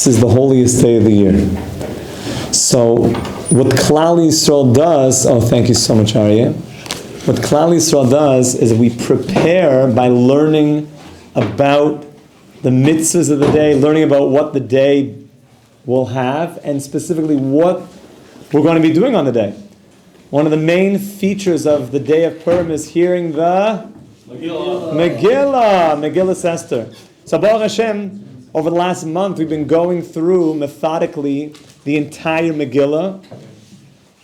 This is the holiest day of the year. So, what Klal Yisrael does, oh, thank you so much, Aryeh. What Klal Yisrael does is we prepare by learning about the mitzvahs of the day, learning about what the day will have, and specifically what we're going to be doing on the day. One of the main features of the day of Purim is hearing the Megillah Esther. So Baruch Hashem, over the last month we've been going through methodically the entire Megillah,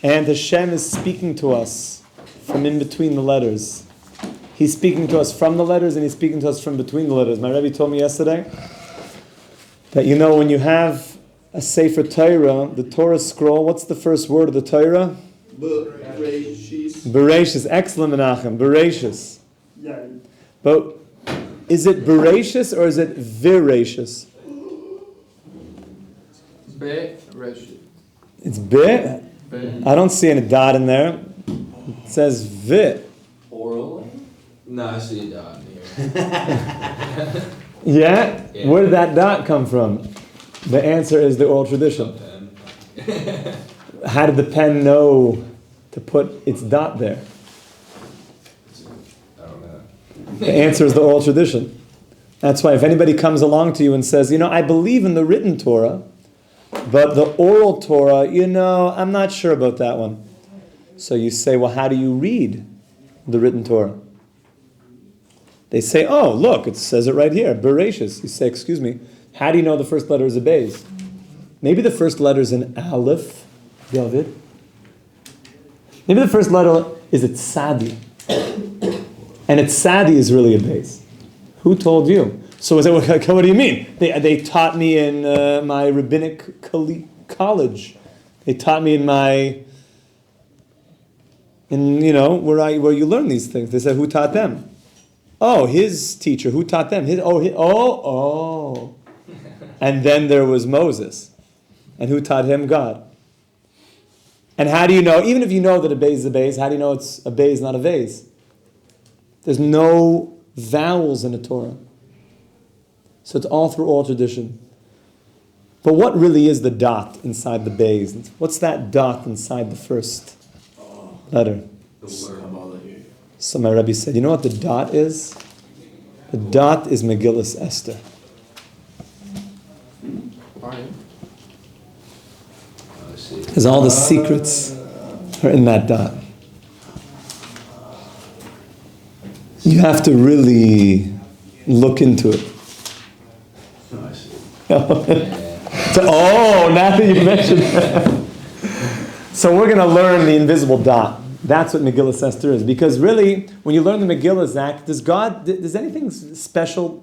and Hashem is speaking to us from in between the letters. He's speaking to us from the letters and He's speaking to us from between the letters. My Rebbe told me yesterday that when you have a Sefer Torah, the Torah scroll, what's the first word of the Torah? Bereshis. Bereshis. Excellent, Menachem. Bereshis. Yeah. But is it Bereshis or is it Virashis? Bereshis. It's Be? I don't see any dot in there. It says Vi. Oral? No, I see a dot here. Yeah? Where did that dot come from? The answer is the oral tradition. How did the pen know to put its dot there? I don't know. The answer is the oral tradition. That's why if anybody comes along to you and says, I believe in the written Torah, but the oral Torah, I'm not sure about that one. So you say, well, how do you read the written Torah? They say, oh, look, it says it right here, Bereshis. You say, excuse me, how do you know the first letter is a Beis? Maybe the first letter is an Aleph, David. Maybe the first letter is a Tzadi. And a Tzadi is really a Beis. Who told you? So what do you mean? They taught me in my rabbinic college. They taught me where you learn these things. They said, who taught them? Oh, his teacher. Who taught them? And then there was Moses. And who taught him? God. And how do you know, even if you know that a vase is a vase, how do you know it's a vase, not a vase? There's no vowels in the Torah. So it's all through oral tradition. But what really is the dot inside the vase? What's that dot inside the first letter? So my Rebbe said, you know what the dot is? The dot is Megillah Esther. Because all the secrets are in that dot. You have to really look into it. Now that you mentioned that. So we're going to learn the invisible dot. That's what Megillah Esther is. Because really, when you learn the Megillah, Zach, does anything special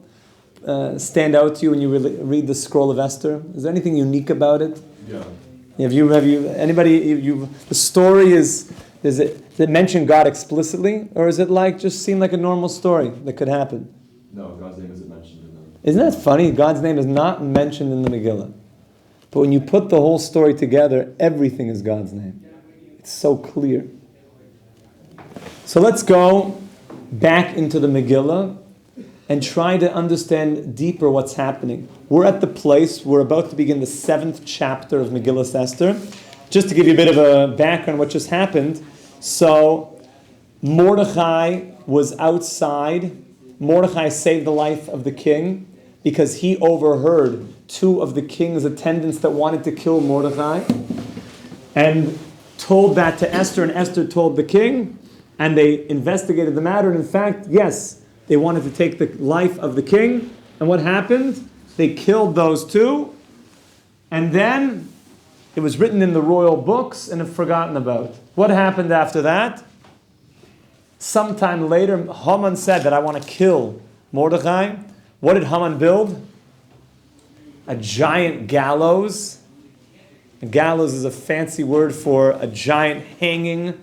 stand out to you when you read the scroll of Esther? Is there anything unique about it? Yeah. Have you the story does it mention God explicitly, or is it just seem like a normal story that could happen? No, God's name isn't mentioned in them. Isn't that funny? God's name is not mentioned in the Megillah. But when you put the whole story together, everything is God's name. It's so clear. So let's go back into the Megillah and try to understand deeper what's happening. We're at the place, we're about to begin the 7th chapter of Megillah Esther. Just to give you a bit of a background what just happened. So Mordechai was outside. Mordechai saved the life of the king because he overheard 2 of the king's attendants that wanted to kill Mordechai and told that to Esther, and Esther told the king, and they investigated the matter, and in fact, yes, they wanted to take the life of the king. And what happened? They killed those 2. And then it was written in the royal books and forgotten about. What happened after that? Sometime later, Haman said that I want to kill Mordechai. What did Haman build? A giant gallows. A gallows is a fancy word for a giant hanging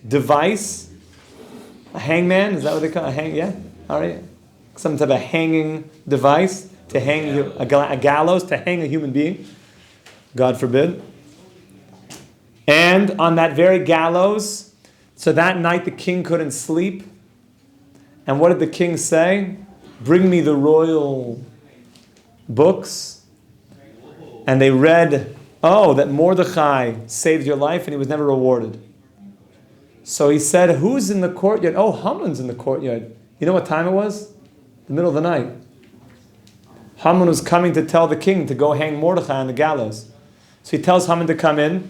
device. A hangman, is that what they call it? Yeah? All right. Some type of hanging device to hang a gallows to hang a human being. God forbid. And on that very gallows, so that night the king couldn't sleep. And what did the king say? Bring me the royal books. and they read, oh, that Mordechai saved your life and he was never rewarded. So he said, who's in the courtyard? Oh, Haman's in the courtyard. You know what time it was? The middle of the night. Haman was coming to tell the king to go hang Mordechai on the gallows. So he tells Haman to come in,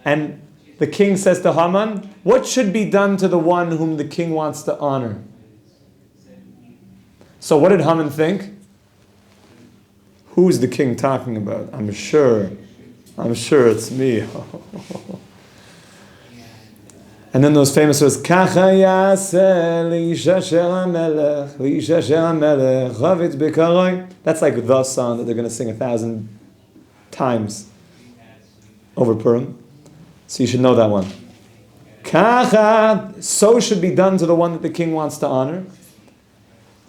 and the king says to Haman, what should be done to the one whom the king wants to honor? So what did Haman think? Who's the king talking about? I'm sure it's me. And then those famous words, Kacha yaseh li'isha shel hamelech, li'isha shel hamelech, chavitz b'karoi. That's like the song that they're going to sing 1,000 times over Purim. So you should know that one. Kacha, so should be done to the one that the king wants to honor.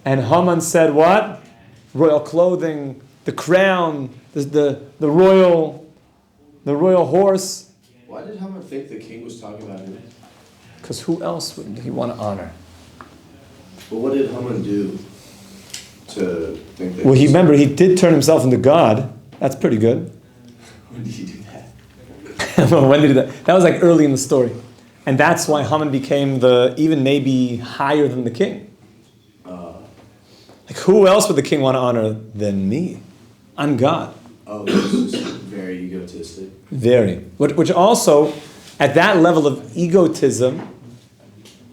And Haman said what? Royal clothing, the crown, the royal horse. Why did Haman think the king was talking about him? Because who else would he want to honor? But what did Haman do to think that? Well, remember, he did turn himself into God. That's pretty good. When did he do that? When did he do that? That was like early in the story. And that's why Haman became even maybe higher than the king. Like, who else would the king want to honor than me? I'm God. Oh, this is very egotistic. Very. Which also, at that level of egotism,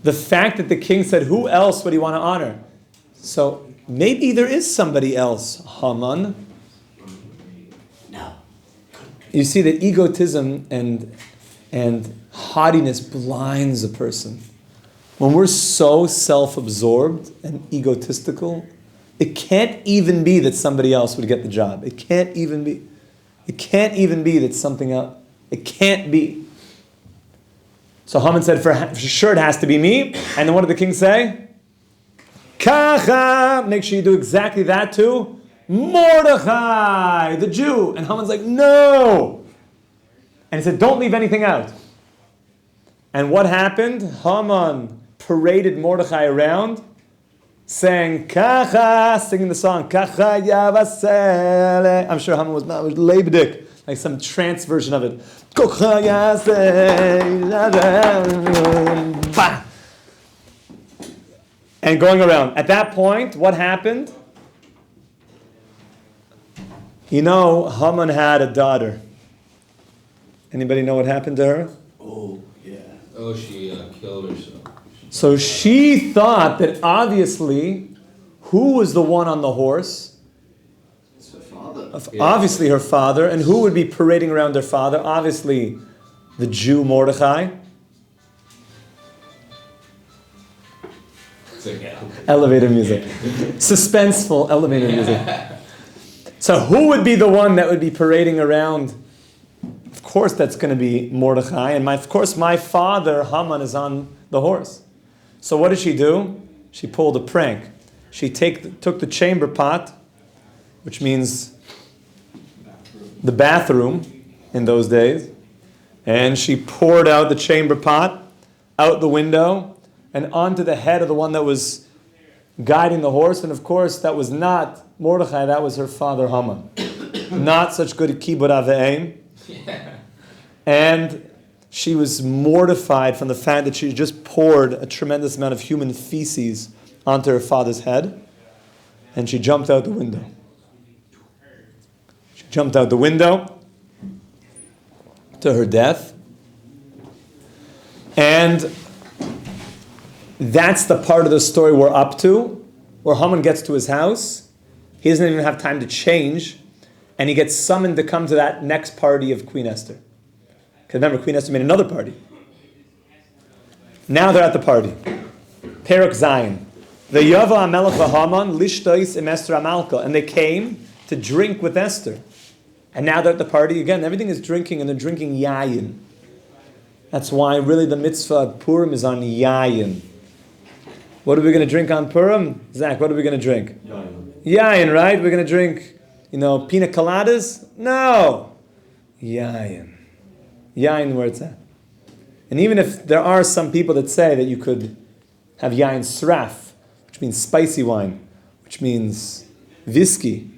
the fact that the king said, who else would he want to honor? So maybe there is somebody else, Haman. No. You see that egotism and haughtiness blinds a person. When we're so self-absorbed and egotistical, it can't even be that somebody else would get the job. It can't even be. It can't even be that something else. It can't be. So Haman said, for sure it has to be me. And then what did the king say? Kacha, make sure you do exactly that too. Mordechai, the Jew. And Haman's like, no. And he said, don't leave anything out. And what happened? Haman paraded Mordechai around, sang Kacha, singing the song Kacha Yavasele. I'm sure Haman was not Leibdik, like some trance version of it. Kacha Yavasele. And going around. At that point, what happened? You know, Haman had a daughter. Anybody know what happened to her? Oh, yeah. Oh, she killed herself. So she thought that obviously, who was the one on the horse? It's her father. Obviously her father. And who would be parading around their father? Obviously the Jew Mordechai. Elevator music. Suspenseful elevator music. So who would be the one that would be parading around? Of course that's going to be Mordechai. And of course my father, Haman, is on the horse. So what did she do? She pulled a prank. She took the chamber pot, which means the bathroom in those days, and she poured out the chamber pot out the window and onto the head of the one that was guiding the horse. And of course, that was not Mordechai, that was her father Haman. Not such good kibud aveim. And she was mortified from the fact that she just poured a tremendous amount of human feces onto her father's head. And she jumped out the window. She jumped out the window to her death. And that's the part of the story we're up to, where Haman gets to his house. He doesn't even have time to change. And he gets summoned to come to that next party of Queen Esther. Because remember, Queen Esther made another party. Now they're at the party. Perek Zayin. V'yavo HaMelech v'Haman lishtois im Esther HaMalka. And they came to drink with Esther. And now they're at the party again. Everything is drinking, and they're drinking yayin. That's why really the mitzvah of Purim is on yayin. What are we going to drink on Purim? Zach, what are we going to drink? Yayin, right? We're going to drink, pina coladas? No. Yayin. Yayin where it's at. And even if there are some people that say that you could have yayin sraf, which means spicy wine, which means whiskey.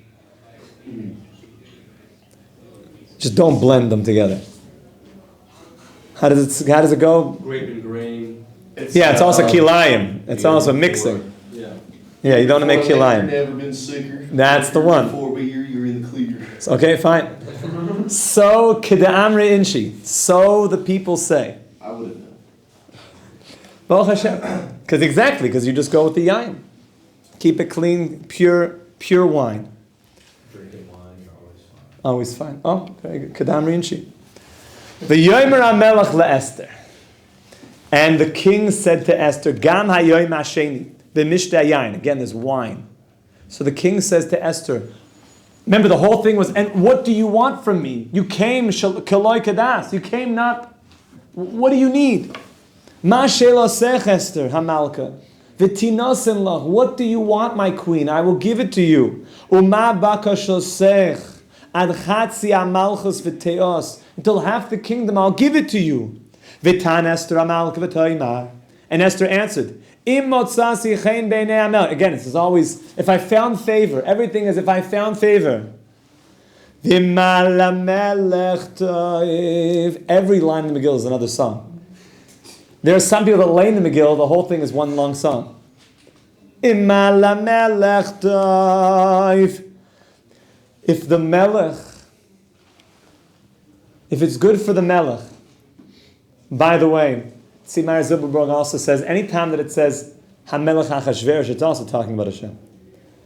Just don't blend them together. How does it go? Grape and grain. It's also kilayim. It's also mixing. Yeah, you don't want to make kilayim. Never been sicker. That's the one. Before you're in the clear. Okay, fine. So kidamre inshi. So the people say. I would have known. Baruch Hashem. Because you just go with the yain. Keep it clean, pure wine. Drinking wine, you're always fine. Always fine. Oh, very good. Kidamre inshi. V'yomer HaMelech leEsther. And the king said to Esther, Gam hayoym hasheni. Again, there's wine. So the king says to Esther, remember the whole thing was, and what do you want from me? You came, kaloi kadas. You came not, what do you need? Ma shelosech Esther, hamalka. V'tinosin lach. What do you want, my queen? I will give it to you. Uma bakashosech. Ad chatzi amalchus v'teos. Until half the kingdom, I'll give it to you. V'tan Esther amalka v'toymar. And Esther answered, Again, this is always, if I found favor. Everything is if I found favor. Every line in the Megillah is another song. There are some people that lay in the Megillah, the whole thing is one long song. If the Melech, if it's good for the Melech, by the way, Tzimar Zilberberg also says, anytime that it says HaMelech HaChashverosh, it's also talking about Hashem.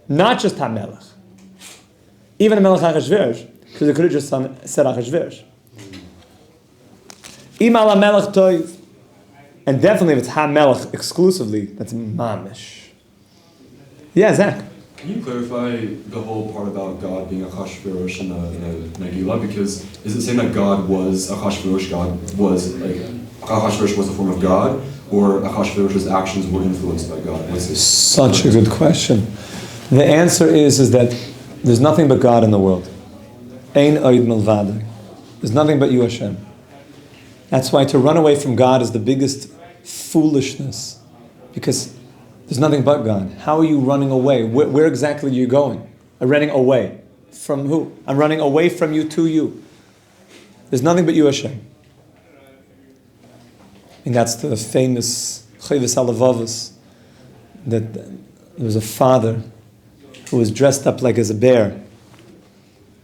Not just HaMelech. Even HaMelech HaChashverosh, because it could have just said HaChashverosh. Imal HaMelech Toiv. And definitely if it's HaMelech exclusively, that's Mamish. Yeah, Zach. Can you clarify the whole part about God being Achashverosh in the Megillah? Because is it saying that God was Achashverosh, God was like Achashverosh was a form of God, or Achashverosh's actions were influenced by God? Such a good question. The answer is that there's nothing but God in the world. Ein oid milvado. There's nothing but you, Hashem. That's why to run away from God is the biggest foolishness, because there's nothing but God. How are you running away? Where exactly are you going? I'm running away. From who? I'm running away from you to you. There's nothing but you, Hashem. And that's the famous Chayvis Alavavas, that there was a father who was dressed up like as a bear.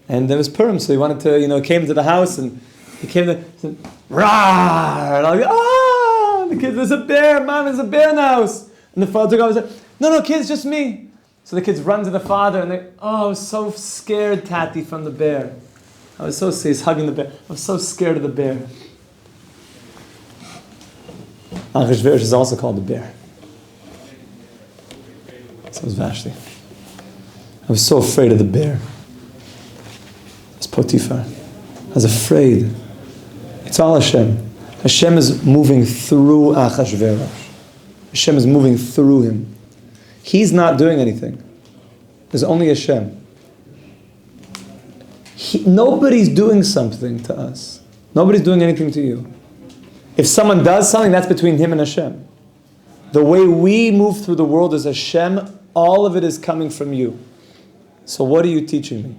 And there was Purim, so he wanted to, came to the house and he came to, said, Rah! And I was like, the kids, there's a bear, Mom, there's a bear in the house. And the father took off and said, no, kids, just me. So the kids run to the father and I was so scared, Tati, from the bear. He's hugging the bear. I was so scared of the bear. Achashverosh is also called the bear. So is Vashti. I was so afraid of the bear. It's Potiphar. I was afraid. It's all Hashem. Hashem is moving through Achashverosh. Hashem is moving through him. He's not doing anything. There's only Hashem. Nobody's doing something to us. Nobody's doing anything to you. If someone does something, that's between him and Hashem. The way we move through the world is Hashem. All of it is coming from you. So what are you teaching me?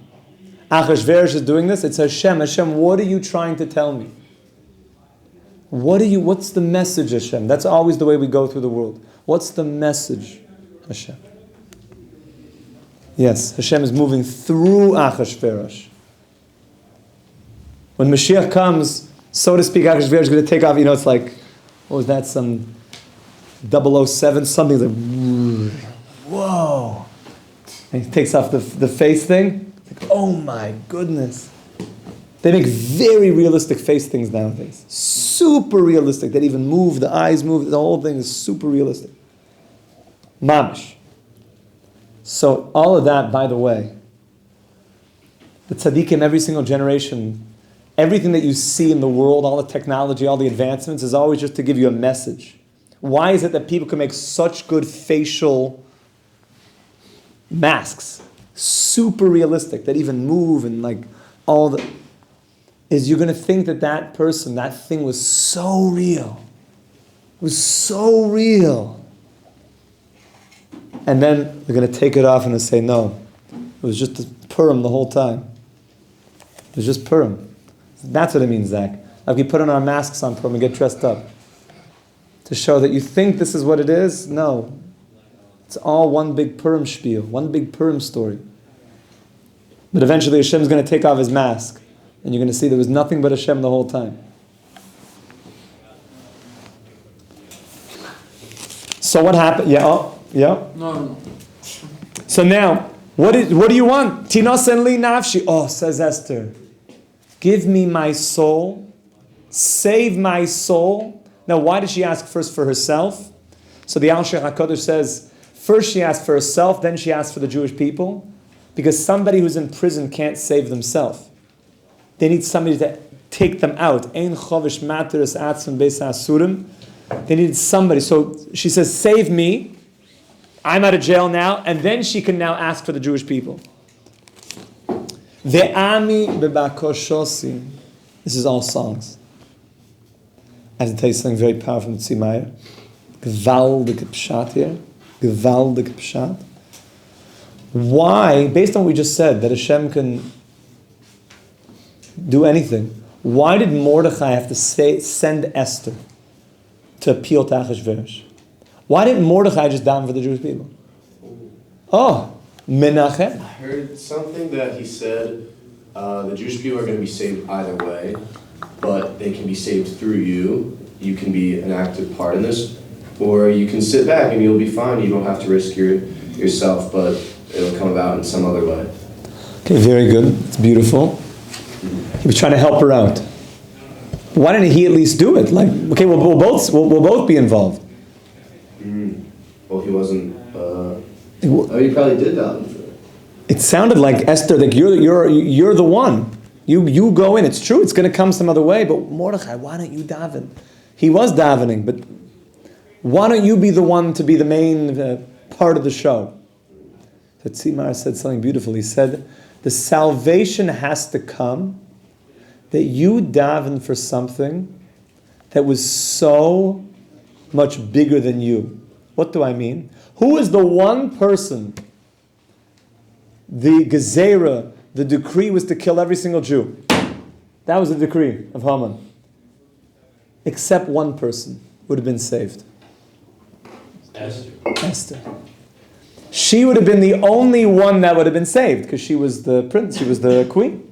Achashverosh is doing this. It's Hashem. Hashem, what are you trying to tell me? What's the message, Hashem? That's always the way we go through the world. What's the message, Hashem? Yes, Hashem is moving through Achashverosh. When Mashiach comes, so to speak, Achashverosh is going to take off, it's like, what was that, some 007, something like, whoa. And he takes off the face thing. It's like, oh my goodness. They make very realistic face things nowadays. Super realistic. They even move, the eyes move, the whole thing is super realistic. Mamish. So all of that, by the way, the tzaddikim, every single generation, everything that you see in the world, all the technology, all the advancements, is always just to give you a message. Why is it that people can make such good facial masks? Super realistic, that even move and like all the... Is you're going to think that person, that thing was so real. It was so real. And then they're going to take it off and say, no, it was just Purim the whole time. It was just Purim. That's what it means, Zach. Like we put on our masks on Purim and get dressed up. To show that you think this is what it is? No. It's all one big Purim spiel, one big Purim story. But eventually Hashem's going to take off his mask. And you're going to see there was nothing but Hashem the whole time. So what happened? Yeah. No. So now, what do you want? Tinosen li nafshi. Oh, says Esther. Give me my soul. Save my soul. Now, why did she ask first for herself? So the Al-Sheikh HaKadosh says, first she asked for herself, then she asked for the Jewish people. Because somebody who's in prison can't save themselves. They need somebody to take them out. Ein chovish materis atzim beis hasurim. They needed somebody. So she says, save me. I'm out of jail now. And then she can now ask for the Jewish people. Ve'ami bebakoshosi. This is all songs. I have to tell you something very powerful from Tzimaya. Gewaldige pshat here. Gewaldige pshat. Why, based on what we just said, that Hashem can do anything, why did Mordechai have to send Esther to appeal to Achashverosh? Why didn't Mordechai just daven for the Jewish people? Oh, Menachem. I heard something that he said, the Jewish people are going to be saved either way, but they can be saved through you. You can be an active part in this, or you can sit back and you'll be fine. You don't have to risk yourself, but it'll come about in some other way. Okay, very good. It's beautiful. He was trying to help her out. Why didn't he at least do it? Like, okay, we'll both be involved. Well, he wasn't. He probably did that. It sounded like Esther, like you're the one. You go in. It's true. It's going to come some other way. But Mordechai, why don't you daven? He was davening, but why don't you be the one to be the main part of the show? So Tzimar said something beautiful. He said, the salvation has to come that you daven for something that was so much bigger than you. What do I mean? Who is the one person, the gezerah, the decree was to kill every single Jew? That was the decree of Haman. Except one person would have been saved. Esther. She would have been the only one that would have been saved because she was the prince, she was the queen.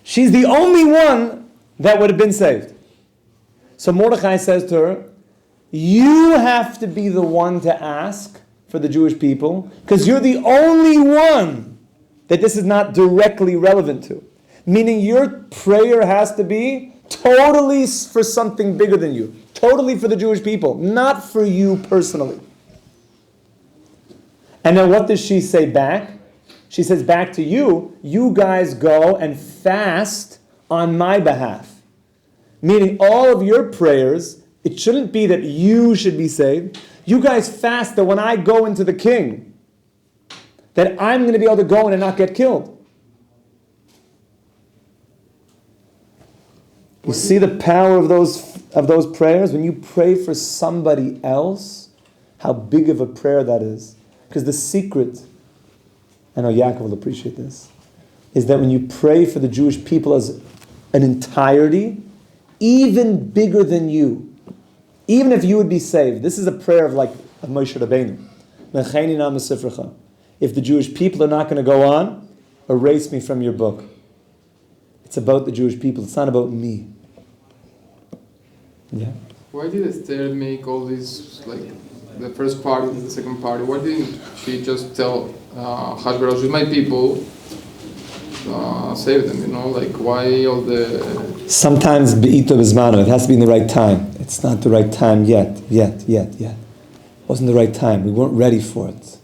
She's the only one that would have been saved. So Mordechai says to her, you have to be the one to ask for the Jewish people because you're the only one that this is not directly relevant to. Meaning your prayer has to be totally for something bigger than you. Totally for the Jewish people, not for you personally. And then what does she say back? She says back to you, you guys go and fast on my behalf. Meaning all of your prayers, it shouldn't be that you should be saved. You guys fast that when I go into the king, that I'm going to be able to go in and not get killed. You see the power of those prayers? When you pray for somebody else, how big of a prayer that is. Because the secret, I know Yaakov will appreciate this, is that when you pray for the Jewish people as an entirety, even bigger than you, even if you would be saved, this is a prayer of Moshe Rabbeinu. If the Jewish people are not going to go on, erase me from your book. It's about the Jewish people. It's not about me. Yeah. Why did Esther make all these, the first party and the second party? Why didn't she just tell Hashverosh, with my people, save them, why all the... Sometimes be'ito b'zmano, it has to be in the right time. It's not the right time yet. It wasn't the right time. We weren't ready for it.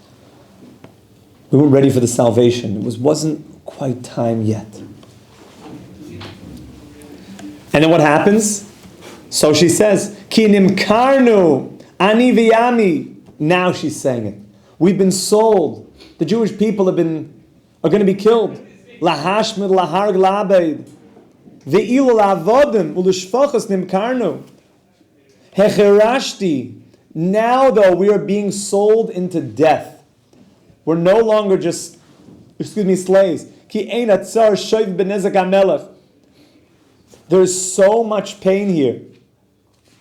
We weren't ready for the salvation. It wasn't quite time yet. And then what happens? So she says, Ki nimkarnu ani v'yami. Now she's saying it. We've been sold. The Jewish people are going to be killed. Lahashmid laharg labeid. Ve'ilu la'avodim u'l'shfachas nimkarnu. Hecherashti. Now though we are being sold into death. We're no longer just, slaves. Ki ein atzar shoiv b'nezak hamelech. There's so much pain here.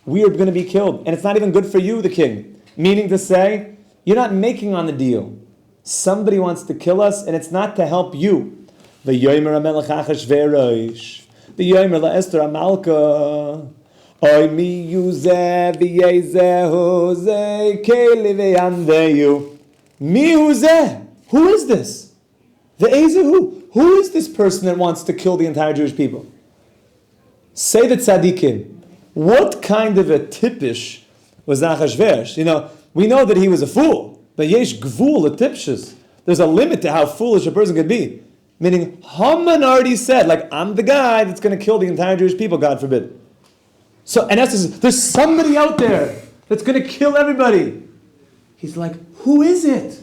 We are going to be killed. And it's not even good for you, the king. Meaning to say, you're not making on the deal. Somebody wants to kill us, and it's not to help you. V'yomer HaMelech Achashverosh. V'yomer LaEsther HaMalka. Oy mi yuzeh v'yezehu zeh keli v'yandeyu. Mi yuzeh. Who is this? V'ezehu. Who is this person that wants to kill the entire Jewish people? Say the tzaddikim. What kind of a tippish was Achashverosh? We know that he was a fool, but yesh gvul a tipshus. There's a limit to how foolish a person could be. Meaning, Haman already said, I'm the guy that's going to kill the entire Jewish people, God forbid. So, in essence, there's somebody out there that's going to kill everybody. He's like, who is it?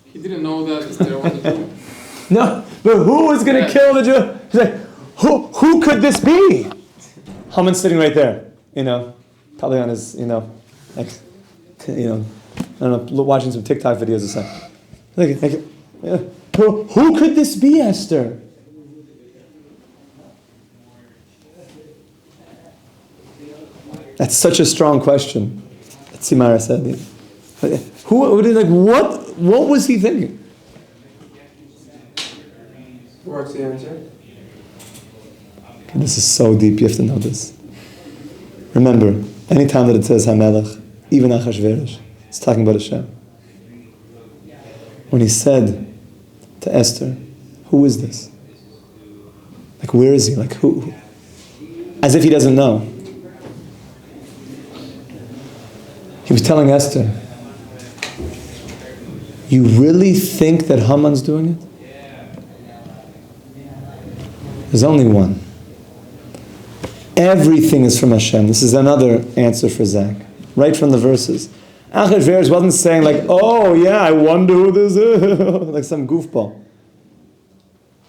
He didn't know that Esther wanted to. No, but who is going to kill the Jew? He's like, who could this be? Haman's sitting right there, probably on his, I don't know, watching some TikTok videos or something. Who could this be, Esther? That's such a strong question. Tzimara said. What was he thinking? What's the answer? This is so deep, you have to know this. Remember, anytime that it says HaMelech, even Achashverosh, it's talking about Hashem. When he said to Esther, who is this? Where is he? Who? As if he doesn't know. He was telling Esther, you really think that Haman's doing it? There's only one. Everything is from Hashem. This is another answer for Zach. Right from the verses. Achashverosh wasn't saying I wonder who this is. Like some goofball.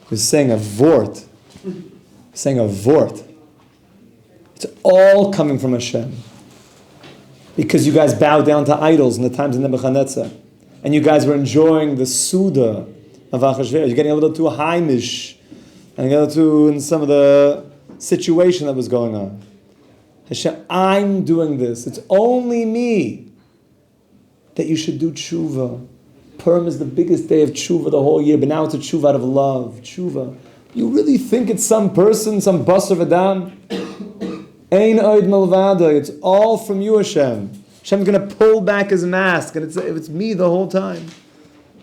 He was saying a vort. Saying a vort. It's all coming from Hashem. Because you guys bowed down to idols in the times of Nebuchadnezzar. And you guys were enjoying the Suda of Achashverosh. You're getting a little too Heimish. And you got too in some of the situation that was going on. Hashem, I'm doing this. It's only me that you should do tshuva. Purim is the biggest day of tshuva the whole year, but now it's a tshuva out of love. Tshuva. You really think it's some person, some basar v'dam? Ein oid milvado. It's all from you, Hashem. Hashem's going to pull back his mask, and it's me the whole time.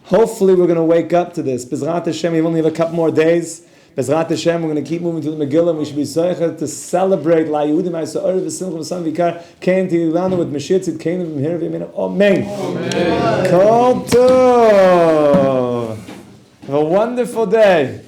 Hopefully we're going to wake up to this. Bezrat Hashem, we only have a couple more days. Bezrat Hashem, we're going to keep moving to the Megillah, and we should be zocher to celebrate La Yehudim HaYisrael v'simcha v'sam v'ikar Kain Tilanu with Mashiach Tzidkeinu v'mihir v'yamin. Amen. Kol tov. Have a wonderful day.